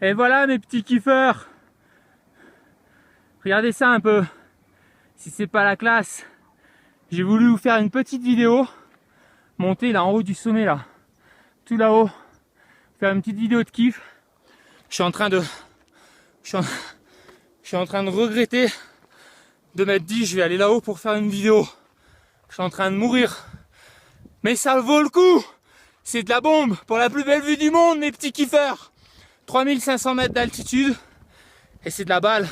Et voilà mes petits kiffeurs. Regardez ça un peu. Si c'est pas la classe. J'ai voulu vous faire une petite vidéo. Monter là en haut du sommet là. Tout là-haut. Faire une petite vidéo de kiff. Je suis en train de regretter de m'être dit je vais aller là-haut pour faire une vidéo. Je suis en train de mourir. Mais ça vaut le coup. C'est de la bombe pour la plus belle vue du monde mes petits kiffeurs. 3500 mètres d'altitude. Et c'est de la balle.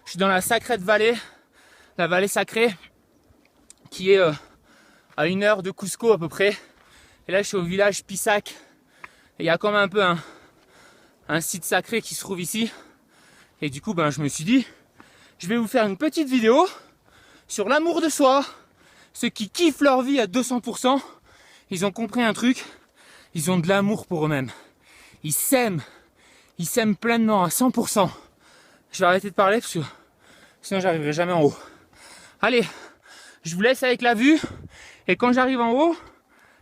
Je suis dans la sacrée vallée. La vallée sacrée. Qui est à 1 heure de Cusco à peu près. Et là je suis au village Pisac. Et il y a comme un peu un site sacré qui se trouve ici. Et du coup je me suis dit, je vais vous faire une petite vidéo sur l'amour de soi. Ceux qui kiffent leur vie à 200%, ils ont compris un truc, ils ont de l'amour pour eux-mêmes. Ils s'aiment pleinement à 100%. Je vais arrêter de parler parce que sinon j'arriverai jamais en haut. Allez, je vous laisse avec la vue et quand j'arrive en haut,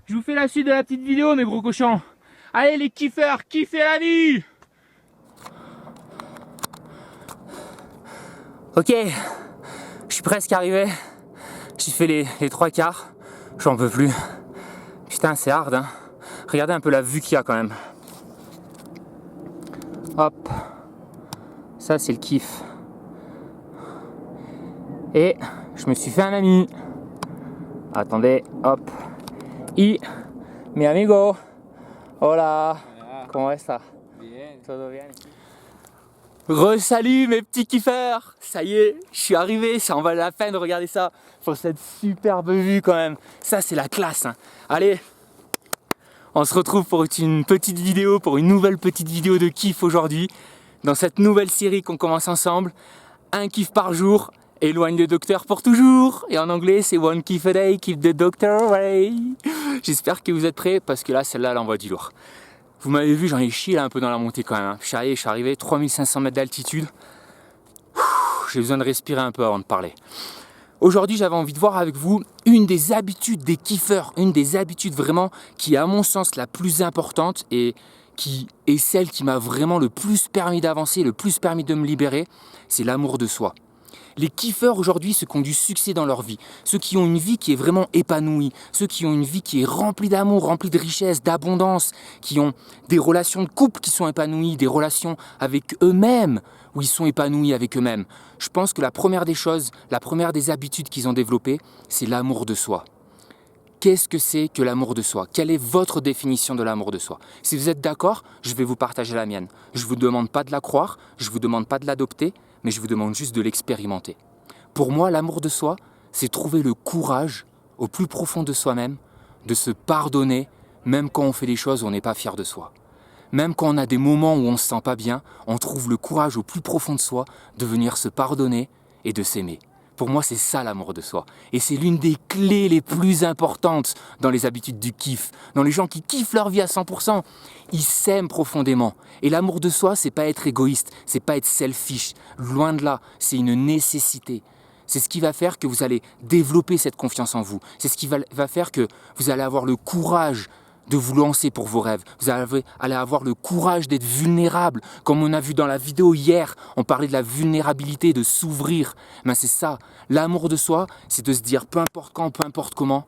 je vous fais la suite de la petite vidéo mes gros cochons. Allez les kiffeurs, kiffez la vie! Ok, je suis presque arrivé. J'ai fait les 3 quarts. J'en peux plus. Putain, c'est hard, hein. Regardez un peu la vue qu'il y a quand même. Hop. Ça, c'est le kiff. Et je me suis fait un ami. Attendez, hop. Mi amigo. Hola. Comment est-ce ça? Bien. Todo bien. Re-salut mes petits kiffeurs. Ça y est, je suis arrivé, ça en valait la peine, regardez ça. Pour cette superbe vue quand même. Ça c'est la classe, hein. Allez, on se retrouve pour une petite vidéo, pour une nouvelle petite vidéo de kiff aujourd'hui. Dans cette nouvelle série qu'on commence ensemble. Un kiff par jour, éloigne le docteur pour toujours. Et en anglais c'est one kiff a day, keep the doctor away. J'espère que vous êtes prêts parce que là, celle-là, elle envoie du lourd. Vous m'avez vu, j'en ai chié là un peu dans la montée quand même, hein. Je suis arrivé 3500 mètres d'altitude. J'ai besoin de respirer un peu avant de parler. Aujourd'hui, j'avais envie de voir avec vous une des habitudes des kiffeurs, une des habitudes vraiment qui est à mon sens la plus importante et qui est celle qui m'a vraiment le plus permis d'avancer, le plus permis de me libérer, c'est l'amour de soi. Les kiffeurs aujourd'hui, ceux qui ont du succès dans leur vie, ceux qui ont une vie qui est vraiment épanouie, ceux qui ont une vie qui est remplie d'amour, remplie de richesse, d'abondance, qui ont des relations de couple qui sont épanouies, des relations avec eux-mêmes où ils sont épanouis avec eux-mêmes. Je pense que la première des choses, la première des habitudes qu'ils ont développées, c'est l'amour de soi. Qu'est-ce que c'est que l'amour de soi? Quelle est votre définition de l'amour de soi? Si vous êtes d'accord, je vais vous partager la mienne. Je ne vous demande pas de la croire, je ne vous demande pas de l'adopter, mais je vous demande juste de l'expérimenter. Pour moi, l'amour de soi, c'est trouver le courage au plus profond de soi-même, de se pardonner, même quand on fait des choses où on n'est pas fier de soi. Même quand on a des moments où on ne se sent pas bien, on trouve le courage au plus profond de soi de venir se pardonner et de s'aimer. Pour moi, c'est ça l'amour de soi. Et c'est l'une des clés les plus importantes dans les habitudes du kiff. Dans les gens qui kiffent leur vie à 100%, ils s'aiment profondément. Et l'amour de soi, c'est pas être égoïste, c'est pas être selfish. Loin de là, c'est une nécessité. C'est ce qui va faire que vous allez développer cette confiance en vous. C'est ce qui va faire que vous allez avoir le courage de vous lancer pour vos rêves. Vous allez avoir le courage d'être vulnérable. Comme on a vu dans la vidéo hier, on parlait de la vulnérabilité, de s'ouvrir. Ben c'est ça, l'amour de soi, c'est de se dire peu importe quand, peu importe comment,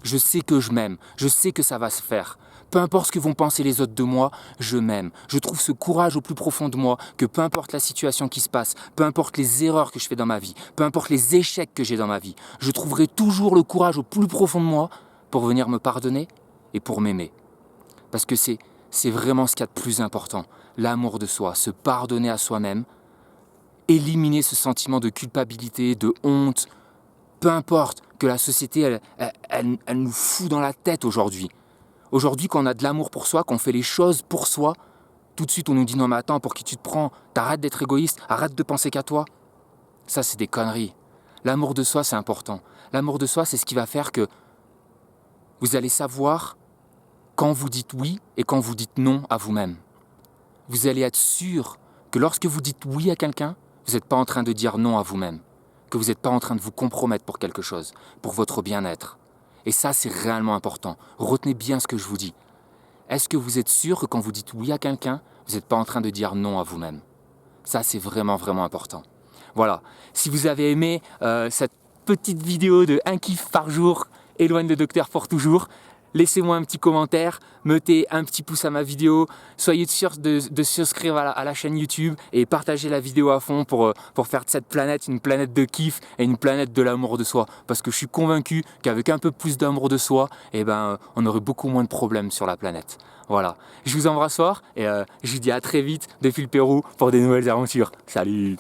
je sais que je m'aime, je sais que ça va se faire. Peu importe ce que vont penser les autres de moi, je m'aime. Je trouve ce courage au plus profond de moi que peu importe la situation qui se passe, peu importe les erreurs que je fais dans ma vie, peu importe les échecs que j'ai dans ma vie, je trouverai toujours le courage au plus profond de moi pour venir me pardonner et pour m'aimer. Parce que c'est vraiment ce qu'il y a de plus important. L'amour de soi, se pardonner à soi-même, éliminer ce sentiment de culpabilité, de honte, peu importe que la société, elle nous fout dans la tête aujourd'hui. Aujourd'hui, quand on a de l'amour pour soi, qu'on fait les choses pour soi, tout de suite on nous dit non mais attends, pour qui tu te prends? T'arrêtes d'être égoïste, arrête de penser qu'à toi. Ça c'est des conneries. L'amour de soi c'est important. L'amour de soi c'est ce qui va faire que vous allez savoir quand vous dites oui et quand vous dites non à vous-même. Vous allez être sûr que lorsque vous dites oui à quelqu'un, vous n'êtes pas en train de dire non à vous-même. Que vous n'êtes pas en train de vous compromettre pour quelque chose, pour votre bien-être. Et ça, c'est réellement important. Retenez bien ce que je vous dis. est-ce que vous êtes sûr que quand vous dites oui à quelqu'un, vous n'êtes pas en train de dire non à vous-même? Ça, c'est vraiment, vraiment important. Voilà. Si vous avez aimé cette petite vidéo de 1 kiff par jour, éloigne le docteur pour toujours, laissez-moi un petit commentaire, mettez un petit pouce à ma vidéo, soyez sûr de souscrire à la chaîne YouTube et partagez la vidéo à fond pour faire de cette planète une planète de kiff et une planète de l'amour de soi. Parce que je suis convaincu qu'avec un peu plus d'amour de soi, on aurait beaucoup moins de problèmes sur la planète. Voilà, je vous embrasse fort et je vous dis à très vite depuis le Pérou pour des nouvelles aventures. Salut!